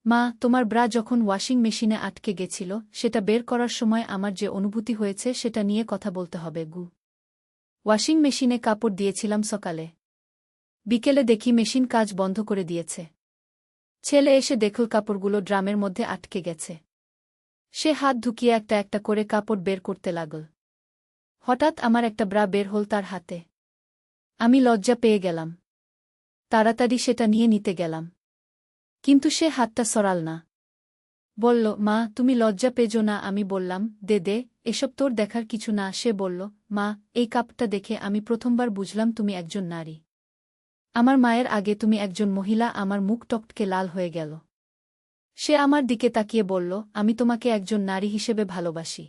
মা, তোমার ব্রা যখন ওয়াশিং মেশিনে আটকে গেছিল সেটা বের করার সময় আমার যে অনুভূতি হয়েছে সেটা নিয়ে কথা বলতে হবে গু। ওয়াশিং মেশিনে কাপড় দিয়েছিলাম সকালে। বিকেলে দেখি মেশিন কাজ বন্ধ করে দিয়েছে। ছেলে এসে দেখল কাপড়গুলো ড্রামের মধ্যে আটকে গেছে। সে হাত ঢুকিয়ে একটা একটা করে কাপড় বের করতে লাগল। হঠাৎ আমার একটা ব্রা বের হল তার হাতে। আমি লজ্জা পেয়ে গেলাম। তাড়াতাড়ি সেটা নিয়ে নিতে গেলাম। কিন্তু সে হাতটা সরাল না। বলল, মা, তুমি লজ্জা পেজো না। আমি বললাম, দে দে, এসব তোর দেখার কিছু না। সে বলল, মা, এই কাপটা দেখে আমি প্রথমবার বুঝলাম তুমি একজন নারী। আমার মায়ের আগে তুমি একজন মহিলা। আমার মুখ টকটকে লাল হয়ে গেল। সে আমার দিকে তাকিয়ে বলল, আমি তোমাকে একজন নারী হিসেবে ভালোবাসি।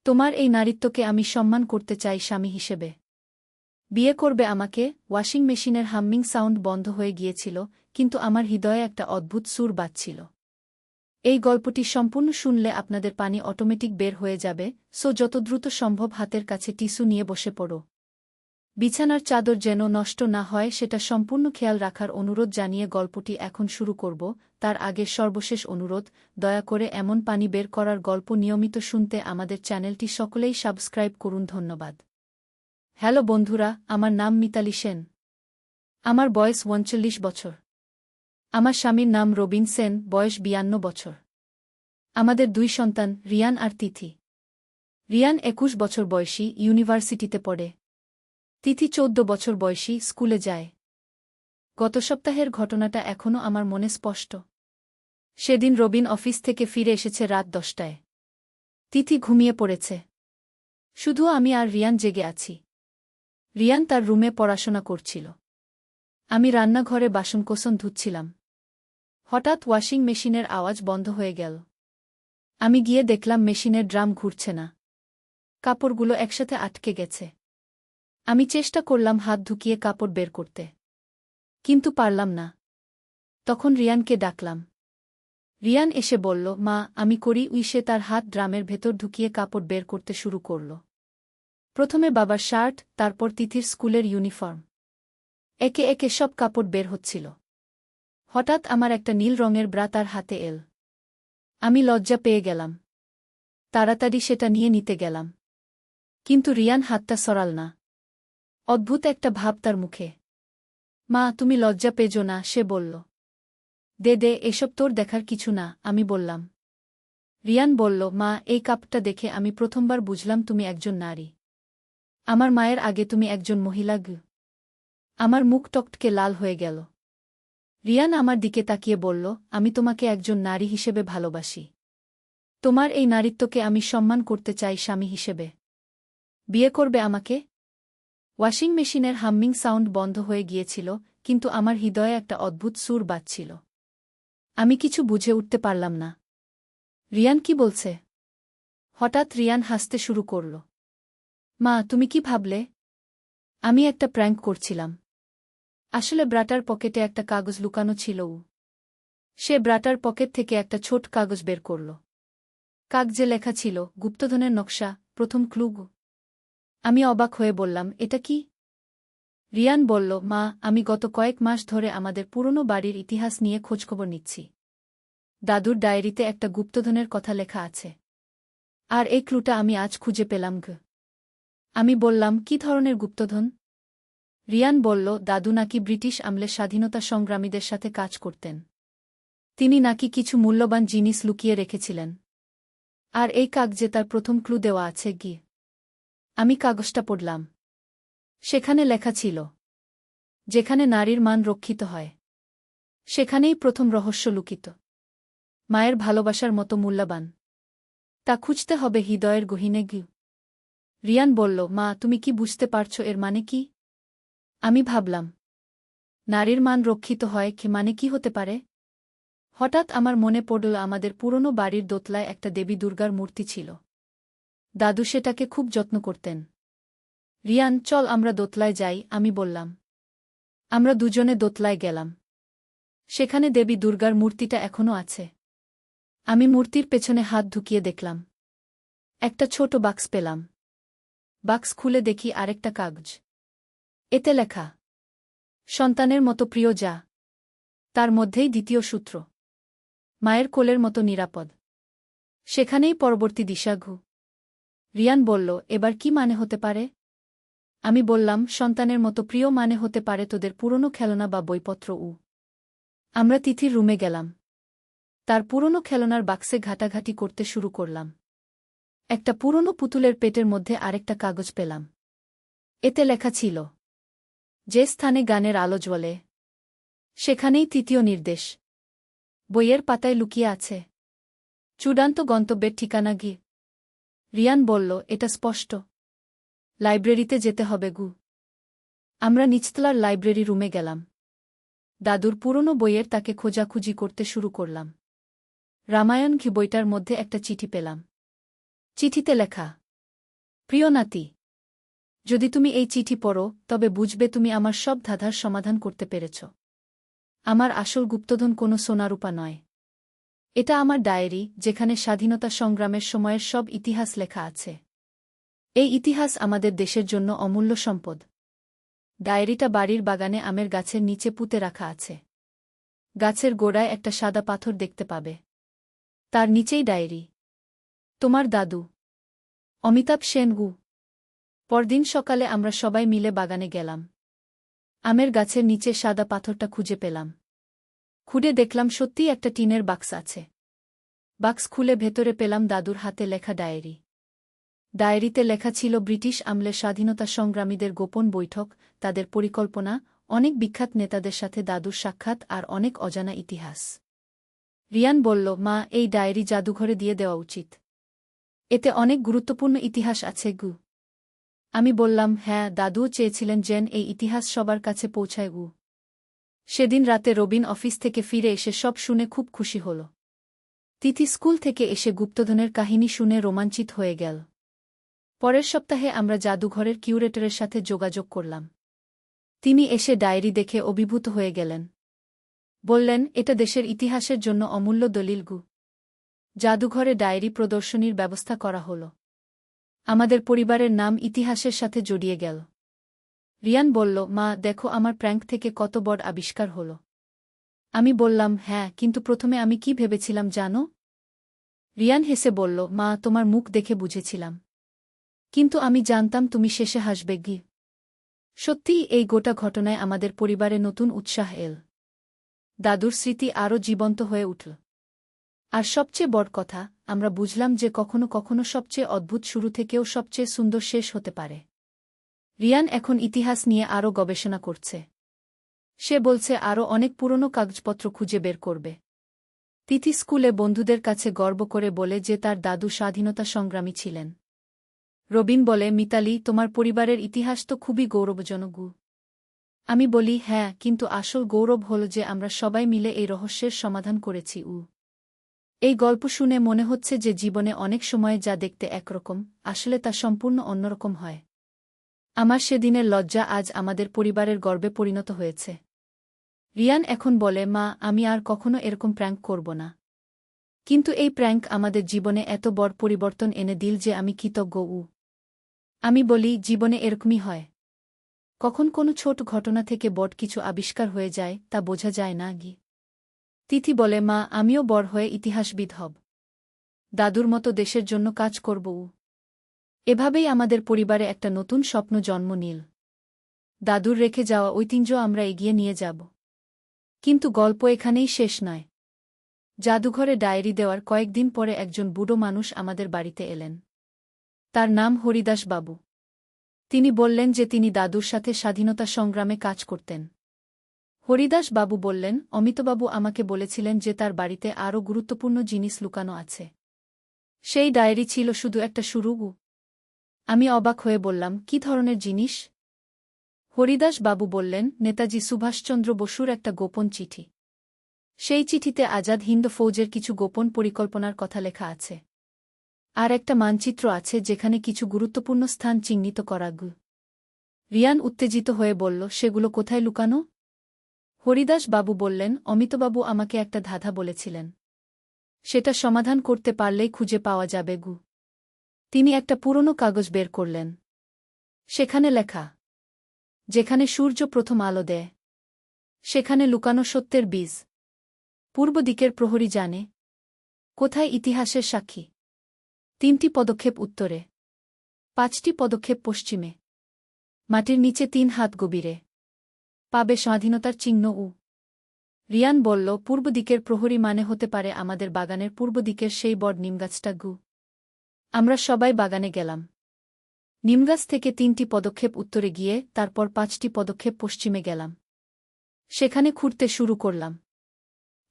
তোমার এই নারীত্বকে আমি সম্মান করতে চাই স্বামী হিসেবে। বিয়ে করবে আমাকে? ওয়াশিং মেশিনের হাম্মিং সাউন্ড বন্ধ হয়ে গিয়েছিল, কিন্তু আমার হৃদয়ে একটা অদ্ভুত সুর বাজছিল। এই গল্পটি সম্পূর্ণ শুনলে আপনাদের পানি অটোমেটিক বের হয়ে যাবে, সো যত দ্রুত সম্ভব হাতের কাছে টিস্যু নিয়ে বসে পড়ো। বিছানার চাদর যেন নষ্ট না হয় সেটা সম্পূর্ণ খেয়াল রাখার অনুরোধ জানিয়ে গল্পটি এখন শুরু করব। তার আগে সর্বশেষ অনুরোধ, দয়া করে এমন পানি বের করার গল্প নিয়মিত শুনতে আমাদের চ্যানেলটি সকলেই সাবস্ক্রাইব করুন। ধন্যবাদ। হ্যালো বন্ধুরা, আমার নাম মিতালি সেন। আমার বয়স ৩৯ বছর। আমার স্বামীর নাম রবিন সেন, বয়স ৫২ বছর। আমাদের ২ সন্তান, রিয়ান আর তিথি। রিয়ান ২১ বছর বয়সী, ইউনিভার্সিটিতে পড়ে। তিথি ১৪ বছর বয়সী, স্কুলে যায়। গত সপ্তাহের ঘটনাটা এখনও আমার মনে স্পষ্ট। সেদিন রবিন অফিস থেকে ফিরে এসেছে রাত ১০টায়। তিথি ঘুমিয়ে পড়েছে। শুধু আমি আর রিয়ান জেগে আছি। রিয়ান তার রুমে পড়াশোনা করছিল। আমি রান্নাঘরে বাসনকোসন ধুচ্ছিলাম। হঠাৎ ওয়াশিং মেশিনের আওয়াজ বন্ধ হয়ে গেল। আমি গিয়ে দেখলাম মেশিনের ড্রাম ঘুরছে না। কাপড়গুলো একসাথে আটকে গেছে। আমি চেষ্টা করলাম হাত ঢুকিয়ে কাপড় বের করতে, কিন্তু পারলাম না। তখন রিয়ানকে ডাকলাম। রিয়ান এসে বলল, মা, আমি করি। সে তার হাত ড্রামের ভেতর ঢুকিয়ে কাপড় বের করতে শুরু করল। প্রথমে বাবার শার্ট, তারপর তিথির স্কুলের ইউনিফর্ম। একে একে সব কাপড় বের হচ্ছিল। হঠাৎ আমার একটা নীল রঙের ব্রা তার হাতে এল। আমি লজ্জা পেয়ে গেলাম। তাড়াতাড়ি সেটা নিয়ে নিতে গেলাম। কিন্তু রিয়ান হাতটা সরাল না। অদ্ভুত একটা ভাব তার মুখে। মা, তুমি লজ্জা পেজো না, সে বলল। দে দে, এসব তোর দেখার কিছু না। আমি বললাম। রিয়ান বলল, মা, এই কাপটা দেখে আমি প্রথমবার বুঝলাম তুমি একজন নারী। আমার মায়ের আগে তুমি একজন মহিলা। আমার মুখ টকটকে লাল হয়ে গেল। রিয়ান আমার দিকে তাকিয়ে বলল, আমি তোমাকে একজন নারী হিসেবে ভালোবাসি। তোমার এই নারীত্বকে আমি সম্মান করতে চাই স্বামী হিসেবে। বিয়ে করবে আমাকে? ওয়াশিং মেশিনের হাম্মিং সাউন্ড বন্ধ হয়ে গিয়েছিল, কিন্তু আমার হৃদয়ে একটা অদ্ভুত সুর বাজছিল। আমি কিছু বুঝে উঠতে পারলাম না। রিয়ান কি বলছে? হঠাৎ রিয়ান হাসতে শুরু করল। মা, তুমি কি ভাবলে? আমি একটা প্র্যাঙ্ক করছিলাম। আসলে ব্রাটার পকেটে একটা কাগজ লুকানো ছিল। সে ব্রাটার পকেট থেকে একটা ছোট কাগজ বের করল। কাগজে লেখা ছিল, গুপ্তধনের নকশা, প্রথম ক্লু। আমি অবাক হয়ে বললাম, এটা কি? রিয়ান বলল, মা, আমি গত কয়েক মাস ধরে আমাদের পুরনো বাড়ির ইতিহাস নিয়ে খোঁজখবর নিচ্ছি। দাদুর ডায়েরিতে একটা গুপ্তধনের কথা লেখা আছে। আর এই ক্লুটা আমি আজ খুঁজে পেলাম। আমি বললাম, কি ধরনের গুপ্তধন? রিয়ান বলল, দাদু নাকি ব্রিটিশ আমলে স্বাধীনতা সংগ্রামীদের সাথে কাজ করতেন। তিনি নাকি কিছু মূল্যবান জিনিস লুকিয়ে রেখেছিলেন। আর এই কাগজে তার প্রথম ক্লু দেওয়া আছে। আমি কাগজটা পড়লাম। সেখানে লেখা ছিল, যেখানে নারীর মান রক্ষিত হয়, সেখানেই প্রথম রহস্য লুকিত। মায়ের ভালোবাসার মতো মূল্যবান। তা খুঁজতে হবে হৃদয়ের গহীনে। রিয়ান বলল, মা, তুমি কি বুঝতে পারছো এর মানে কি? আমি ভাবলাম, নারীর মান রক্ষিত হয় মানে কি হতে পারে? হঠাৎ আমার মনে পড়ল আমাদের পুরনো বাড়ির দোতলায় একটা দেবী দুর্গার মূর্তি ছিল। দাদু সেটাকে খুব যত্ন করতেন। রিয়ান, চল আমরা দোতলায় যাই, আমি বললাম। আমরা দুজনে দোতলায় গেলাম। সেখানে দেবী দুর্গার মূর্তিটা এখনও আছে। আমি মূর্তির পেছনে হাত ঢুকিয়ে দেখলাম। একটা ছোট বাক্স পেলাম। বাক্স খুলে দেখি আরেকটা কাগজ। এতে লেখা, সন্তানের মতো প্রিয় যা। তার মধ্যেই দ্বিতীয় সূত্র। মায়ের কোলের মতো নিরাপদ। সেখানেই পরবর্তী দিশা ঘু। রিয়ান বলল, এবার কি মানে হতে পারে? আমি বললাম, সন্তানের মতো প্রিয় মানে হতে পারে তোদের পুরনো খেলনা বা বইপত্র। আমরা তিথির রুমে গেলাম। তার পুরনো খেলনার বাক্সে ঘাটাঘাটি করতে শুরু করলাম। একটা পুরনো পুতুলের পেটের মধ্যে আরেকটা কাগজ পেলাম। এতে লেখা ছিল, যে স্থানে গানের আলো জ্বলে সেখানেই তৃতীয় নির্দেশ। বইয়ের পাতায় লুকিয়ে আছে চূড়ান্ত গন্তব্যের ঠিকানা। রিয়ান বলল, এটা স্পষ্ট। লাইব্রেরিতে যেতে হবে গু। আমরা নিচতলার লাইব্রেরি রুমে গেলাম। দাদুর পুরনো বইয়ের তাকে খোঁজাখুঁজি করতে শুরু করলাম। রামায়ণ বইটার মধ্যে একটা চিঠি পেলাম। চিঠিতে লেখা, প্রিয় নাতি, যদি তুমি এই চিঠি পড়ো তবে বুঝবে তুমি আমার সব ধাঁধার সমাধান করতে পেরেছ। আমার আসল গুপ্তধন কোনো সোনারূপা নয়। এটা আমার ডায়েরি, যেখানে স্বাধীনতা সংগ্রামের সময়ের সব ইতিহাস লেখা আছে। এই ইতিহাস আমাদের দেশের জন্য অমূল্য সম্পদ। ডায়েরিটা বাড়ির বাগানে আমের গাছের নিচে পুঁতে রাখা আছে। গাছের গোড়ায় একটা সাদা পাথর দেখতে পাবে। তার নিচেই ডায়েরি। তোমার দাদু, অমিতাভ সেন গু। পরদিন সকালে আমরা সবাই মিলে বাগানে গেলাম। আমের গাছের নিচে সাদা পাথরটা খুঁজে পেলাম। খুঁড়ে দেখলাম সত্যিই একটা টিনের বাক্স আছে। বাক্স খুলে ভেতরে পেলাম দাদুর হাতে লেখা ডায়েরি। ডায়েরিতে লেখা ছিল ব্রিটিশ আমলের স্বাধীনতা সংগ্রামীদের গোপন বৈঠক, তাদের পরিকল্পনা, অনেক বিখ্যাত নেতাদের সাথে দাদুর সাক্ষাৎ আর অনেক অজানা ইতিহাস। রিয়ান বলল, মা, এই ডায়েরি জাদুঘরে দিয়ে দেওয়া উচিত। এতে অনেক গুরুত্বপূর্ণ ইতিহাস আছে গু। আমি বললাম, হ্যাঁ, দাদুও চেয়েছিলেন যেন এই ইতিহাস সবার কাছে পৌঁছায় গু। সেদিন রাতে রবিন অফিস থেকে ফিরে এসে সব শুনে খুব খুশি হল। তিথি স্কুল থেকে এসে গুপ্তধনের কাহিনী শুনে রোমাঞ্চিত হয়ে গেল। পরের সপ্তাহে আমরা জাদুঘরের কিউরেটরের সাথে যোগাযোগ করলাম। তিনি এসে ডায়েরি দেখে অভিভূত হয়ে গেলেন। বললেন, এটা দেশের ইতিহাসের জন্য অমূল্য দলিল গু। জাদুঘরে ডায়েরি প্রদর্শনীর ব্যবস্থা করা হল। আমাদের পরিবারের নাম ইতিহাসের সাথে জড়িয়ে গেল। রিয়ান বলল, মা, দেখো আমার প্র্যাঙ্ক থেকে কত বড় আবিষ্কার হল। আমি বললাম, হ্যাঁ, কিন্তু প্রথমে আমি কি ভেবেছিলাম জানো? রিয়ান হেসে বলল, মা, তোমার মুখ দেখে বুঝেছিলাম। কিন্তু আমি জানতাম তুমি শেষে হাসবে গি। সত্যিই এই গোটা ঘটনায় আমাদের পরিবারে নতুন উৎসাহ এল। দাদুর স্মৃতি আরও জীবন্ত হয়ে উঠল। আর সবচেয়ে বড় কথা, আমরা বুঝলাম যে কখনো কখনো সবচেয়ে অদ্ভুত শুরু থেকেও সবচেয়ে সুন্দর শেষ হতে পারে। রিয়ান এখন ইতিহাস নিয়ে আরও গবেষণা করছে। সে বলছে আরও অনেক পুরনো কাগজপত্র খুঁজে বের করবে। তিথি স্কুলে বন্ধুদের কাছে গর্ব করে বলে যে তার দাদু স্বাধীনতা সংগ্রামী ছিলেন। রবিন বলে, মিতালি, তোমার পরিবারের ইতিহাস তো খুবই গৌরবজনক। আমি বলি, হ্যাঁ, কিন্তু আসল গৌরব হল যে আমরা সবাই মিলে এই রহস্যের সমাধান করেছি। এই গল্প শুনে মনে হচ্ছে যে জীবনে অনেক সময় যা দেখতে একরকম, আসলে তা সম্পূর্ণ অন্যরকম হয়। আমার সেদিনের লজ্জা আজ আমাদের পরিবারের গর্বে পরিণত হয়েছে। রিয়ান এখন বলে, মা, আমি আর কখনো এরকম প্র্যাঙ্ক করব না। কিন্তু এই প্র্যাঙ্ক আমাদের জীবনে এত বড় পরিবর্তন এনে দিল যে আমি কৃতজ্ঞ। আমি বলি, জীবনে এরকমই হয়। কখন কোনো ছোট ঘটনা থেকে বড় কিছু আবিষ্কার হয়ে যায় তা বোঝা যায় না গি। তিথি বলে, মা, আমিও বড় হয়ে ইতিহাসবিদ হব। দাদুর মতো দেশের জন্য কাজ করব। এভাবেই আমাদের পরিবারে একটা নতুন স্বপ্ন জন্ম নিল। দাদুর রেখে যাওয়া ঐতিহ্য আমরা এগিয়ে নিয়ে যাব। কিন্তু গল্প এখানেই শেষ নয়। জাদুঘরে ডায়েরি দেওয়ার কয়েকদিন পরে একজন বুড়ো মানুষ আমাদের বাড়িতে এলেন। তার নাম হরিদাস বাবু। তিনি বললেন যে তিনি দাদুর সাথে স্বাধীনতা সংগ্রামে কাজ করতেন। হরিদাস বাবু বললেন, অমিতবাবু আমাকে বলেছিলেন যে তার বাড়িতে আরও গুরুত্বপূর্ণ জিনিস লুকানো আছে। সেই ডায়েরি ছিল শুধু একটা শুরু। আমি অবাক হয়ে বললাম, কি ধরনের জিনিস? হরিদাস বাবু বললেন, নেতাজি সুভাষচন্দ্র বসুর একটা গোপন চিঠি। সেই চিঠিতে আজাদ হিন্দ ফৌজের কিছু গোপন পরিকল্পনার কথা লেখা আছে। আর একটা মানচিত্র আছে যেখানে কিছু গুরুত্বপূর্ণ স্থান চিহ্নিত করা। রিয়ান উত্তেজিত হয়ে বলল, সেগুলো কোথায় লুকানো? হরিদাস বাবু বললেন, অমিতবাবু আমাকে একটা ধাঁধা বলেছিলেন। সেটা সমাধান করতে পারলেই খুঁজে পাওয়া যাবে। তিনি একটা পুরনো কাগজ বের করলেন। সেখানে লেখা, যেখানে সূর্য প্রথম আলো দেয় সেখানে লুকানো সত্যের বীজ। পূর্ব দিকের প্রহরী জানে কোথায় ইতিহাসের সাক্ষী? 3টি পদক্ষেপ উত্তরে, 5টি পদক্ষেপ পশ্চিমে, মাটির নিচে 3 হাত গভীরে, পাবে স্বাধীনতার চিহ্ন রিয়ান বলল, পূর্ব দিকের প্রহরী মানে হতে পারে আমাদের বাগানের পূর্ব দিকের সেই বড় নিমগাছটা আমরা সবাই বাগানে গেলাম। নিমগাছ থেকে 3টি পদক্ষেপ উত্তরে গিয়ে তারপর 5টি পদক্ষেপ পশ্চিমে গেলাম। সেখানে খুঁড়তে শুরু করলাম।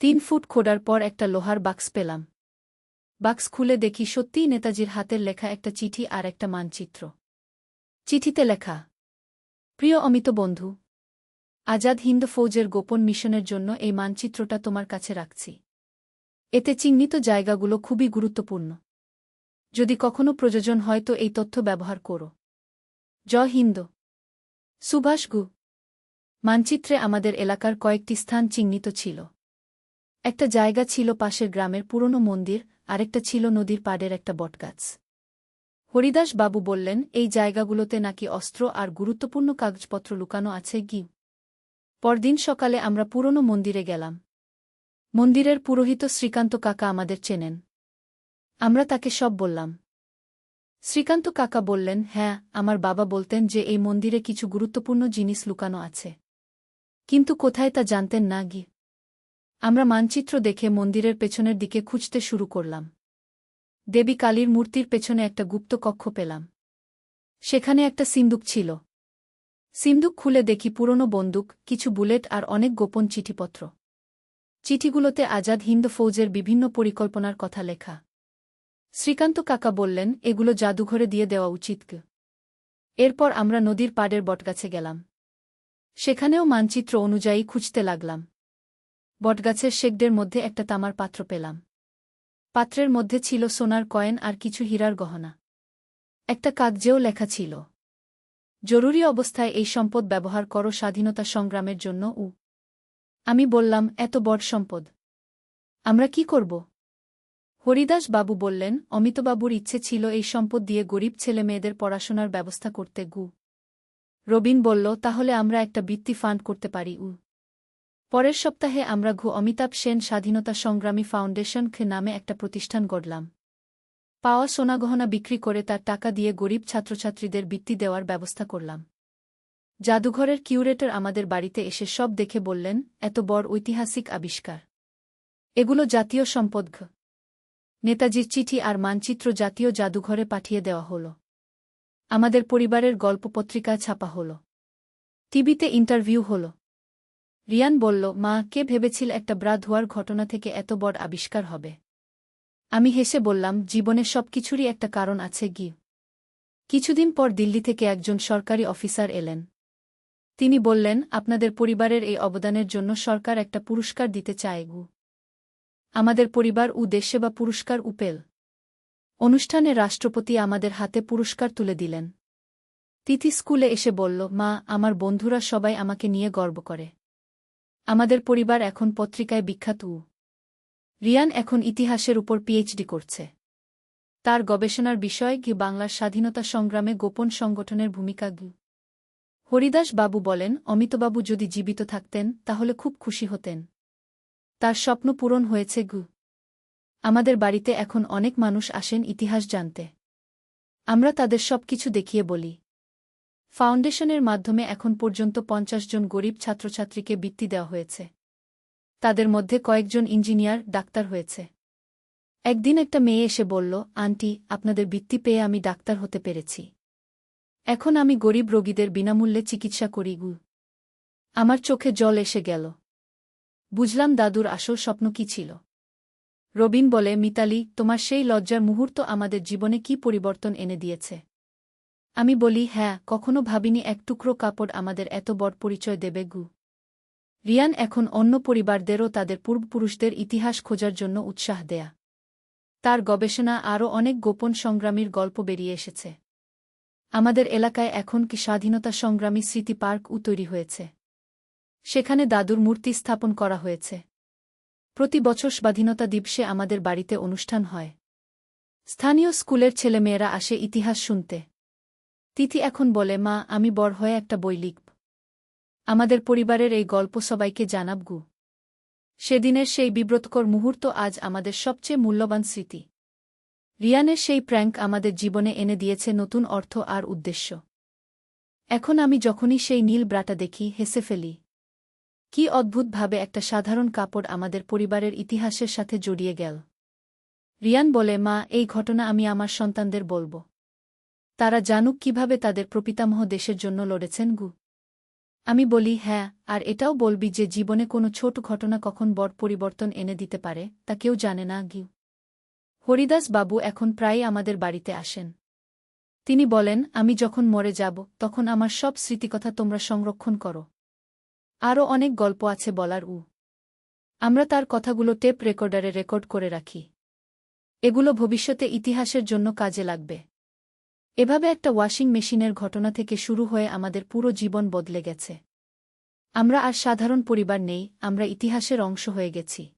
3 ফুট খোঁড়ার পর একটা লোহার বাক্স পেলাম। বাক্স খুলে দেখি সত্যিই নেতাজির হাতের লেখা একটা চিঠি আর একটা মানচিত্র। চিঠিতে লেখা, প্রিয় অমিত বন্ধু, আজাদ হিন্দ ফৌজের গোপন মিশনের জন্য এই মানচিত্রটা তোমার কাছে রাখছি। এতে চিহ্নিত জায়গাগুলো খুবই গুরুত্বপূর্ণ। যদি কখনো প্রয়োজন হয় তো এই তথ্য ব্যবহার করো। জয় হিন্দ। সুভাষ মানচিত্রে আমাদের এলাকার কয়েকটি স্থান চিহ্নিত ছিল। একটা জায়গা ছিল পাশের গ্রামের পুরনো মন্দির, আরেকটা ছিল নদীর পাড়ের একটা বটগাছ। হরিদাস বাবু বললেন, এই জায়গাগুলোতে নাকি অস্ত্র আর গুরুত্বপূর্ণ কাগজপত্র লুকানো আছে পরদিন সকালে আমরা পুরনো মন্দিরে গেলাম। মন্দিরের পুরোহিত শ্রীকান্ত কাকা আমাদের চেনেন। আমরা তাকে সব বললাম। শ্রীকান্ত কাকা বললেন, হ্যাঁ, আমার বাবা বলতেন যে এই মন্দিরে কিছু গুরুত্বপূর্ণ জিনিস লুকানো আছে, কিন্তু কোথায় তা জানতেন না আমরা মানচিত্র দেখে মন্দিরের পেছনের দিকে খুঁজতে শুরু করলাম। দেবী কালীর মূর্তির পেছনে একটা গুপ্ত কক্ষ পেলাম। সেখানে একটা সিন্দুক ছিল। সিন্দুক খুলে দেখি পুরনো বন্দুক, কিছু বুলেট আর অনেক গোপন চিঠিপত্র। চিঠিগুলোতে আজাদ হিন্দ ফৌজের বিভিন্ন পরিকল্পনার কথা লেখা। শ্রীকান্ত কাকা বললেন, এগুলো জাদুঘরে দিয়ে দেওয়া উচিত। এরপর আমরা নদীর পাড়ের বটগাছে গেলাম। সেখানেও মানচিত্র অনুযায়ী খুঁজতে লাগলাম। বটগাছের শেকডের মধ্যে একটা তামার পাত্র পেলাম। পাত্রের মধ্যে ছিল সোনার কয়েন আর কিছু হীরার গহনা। একটা কাগজেও লেখা ছিল, জরুরি অবস্থায় এই সম্পদ ব্যবহার করো স্বাধীনতা সংগ্রামের জন্য আমি বললাম, এত বড় সম্পদ আমরা কি করব? হরিদাস বাবু বললেন, অমিতবাবুর ইচ্ছে ছিল এই সম্পদ দিয়ে গরিব ছেলেমেয়েদের পড়াশোনার ব্যবস্থা করতে রবিন বলল, তাহলে আমরা একটা বৃত্তি ফান্ড করতে পারি পরের সপ্তাহে আমরা অমিতাভ সেন স্বাধীনতা সংগ্রামী ফাউন্ডেশন নামে একটা প্রতিষ্ঠান গড়লাম। পাওয়া সোনাগহনা বিক্রি করে তার টাকা দিয়ে গরিব ছাত্রছাত্রীদের বৃত্তি দেওয়ার ব্যবস্থা করলাম। জাদুঘরের কিউরেটর আমাদের বাড়িতে এসে সব দেখে বললেন, এত বড় ঐতিহাসিক আবিষ্কার, এগুলো জাতীয় সম্পদ। নেতাজির চিঠি আর মানচিত্র জাতীয় জাদুঘরে পাঠিয়ে দেওয়া হল। আমাদের পরিবারের গল্প পত্রিকা ছাপা হল। টিভিতে ইন্টারভিউ হল। রিয়ান বলল, মা, কে ভেবেছিল একটা ব্রা ধোয়ার ঘটনা থেকে এত বড় আবিষ্কার হবে? আমি হেসে বললাম, জীবনের সব কিছুরই একটা কারণ আছে কিছুদিন পর দিল্লি থেকে একজন সরকারি অফিসার এলেন। তিনি বললেন, আপনাদের পরিবারের এই অবদানের জন্য সরকার একটা পুরস্কার দিতে চায় আমাদের পরিবার দেশসেবা পুরস্কার পেল। অনুষ্ঠানে রাষ্ট্রপতি আমাদের হাতে পুরস্কার তুলে দিলেন। তিথি স্কুলে এসে বলল, মা, আমার বন্ধুরা সবাই আমাকে নিয়ে গর্ব করে। আমাদের পরিবার এখন পত্রিকায় বিখ্যাত রিয়ান এখন ইতিহাসের উপর পিএইচডি করছে। তার গবেষণার বিষয় বাংলার স্বাধীনতা সংগ্রামে গোপন সংগঠনের ভূমিকা হরিদাস বাবু বলেন, অমিতবাবু যদি জীবিত থাকতেন তাহলে খুব খুশি হতেন। তার স্বপ্ন পূরণ হয়েছে আমাদের বাড়িতে এখন অনেক মানুষ আসেন ইতিহাস জানতে। আমরা তাদের সবকিছু দেখিয়ে বলি। ফাউন্ডেশনের মাধ্যমে এখন পর্যন্ত 50 জন গরিব ছাত্রছাত্রীকে বৃত্তি দেওয়া হয়েছে। তাদের মধ্যে কয়েকজন ইঞ্জিনিয়ার, ডাক্তার হয়েছে। একদিন একটা মেয়ে এসে বলল, আন্টি, আপনাদের বৃত্তি পেয়ে আমি ডাক্তার হতে পেরেছি। এখন আমি গরিব রোগীদের বিনামূল্যে চিকিৎসা করি আমার চোখে জল এসে গেল। বুঝলাম দাদুর আসল স্বপ্ন কি ছিল। রবিন বলে, মিতালি, তোমার সেই লজ্জার মুহূর্ত আমাদের জীবনে কি পরিবর্তন এনে দিয়েছে। আমি বলি, হ্যাঁ, কখনো ভাবিনি এক টুকরো কাপড় আমাদের এত বড় পরিচয় দেবে রিয়ান এখন অন্য পরিবারদেরও তাদের পূর্বপুরুষদের ইতিহাস খোঁজার জন্য উৎসাহ দেয়া। তার গবেষণা আরও অনেক গোপন সংগ্রামীর গল্প বেরিয়ে এসেছে। আমাদের এলাকায় এখন স্বাধীনতা সংগ্রামী স্মৃতি পার্ক তৈরি হয়েছে। সেখানে দাদুর মূর্তি স্থাপন করা হয়েছে। প্রতি বছর স্বাধীনতা দিবসে আমাদের বাড়িতে অনুষ্ঠান হয়। স্থানীয় স্কুলের ছেলেমেয়েরা আসে ইতিহাস শুনতে। তিথি এখন বলে, মা, আমি বড় হয়ে একটা বই লিখব। আমাদের পরিবারের এই গল্প সবাইকে জানাব সেদিনের সেই বিব্রতকর মুহূর্ত আজ আমাদের সবচেয়ে মূল্যবান স্মৃতি। রিয়ানের সেই প্র্যাঙ্ক আমাদের জীবনে এনে দিয়েছে নতুন অর্থ আর উদ্দেশ্য। এখন আমি যখনই সেই নীল ব্রাটা দেখি হেসে ফেলি। কি অদ্ভুতভাবে একটা সাধারণ কাপড় আমাদের পরিবারের ইতিহাসের সাথে জড়িয়ে গেল। রিয়ান বলে, মা, এই ঘটনা আমি আমার সন্তানদের বলব। তারা জানুক কিভাবে তাদের প্রপিতামহ দেশের জন্য লড়েছেন। আমি বলি, হ্যাঁ, আর এটাও বলবি যে জীবনে কোনো ছোট ঘটনা কখন বড় পরিবর্তন এনে দিতে পারে তা কেউ জানে না। হরিদাস বাবু এখন প্রায়ই আমাদের বাড়িতে আসেন। তিনি বলেন, আমি যখন মরে যাব তখন আমার সব স্মৃতিকথা তোমরা সংরক্ষণ করো। আরও অনেক গল্প আছে বলার। আমরা তার কথাগুলো টেপ রেকর্ডারে রেকর্ড করে রাখি। এগুলো ভবিষ্যতে ইতিহাসের জন্য কাজে লাগবে। এভাবে একটা ওয়াশিং মেশিনের ঘটনা থেকে শুরু হয়ে আমাদের পুরো জীবন বদলে গেছে। আমরা আর সাধারণ পরিবার নেই, আমরা ইতিহাসের অংশ হয়ে গেছি।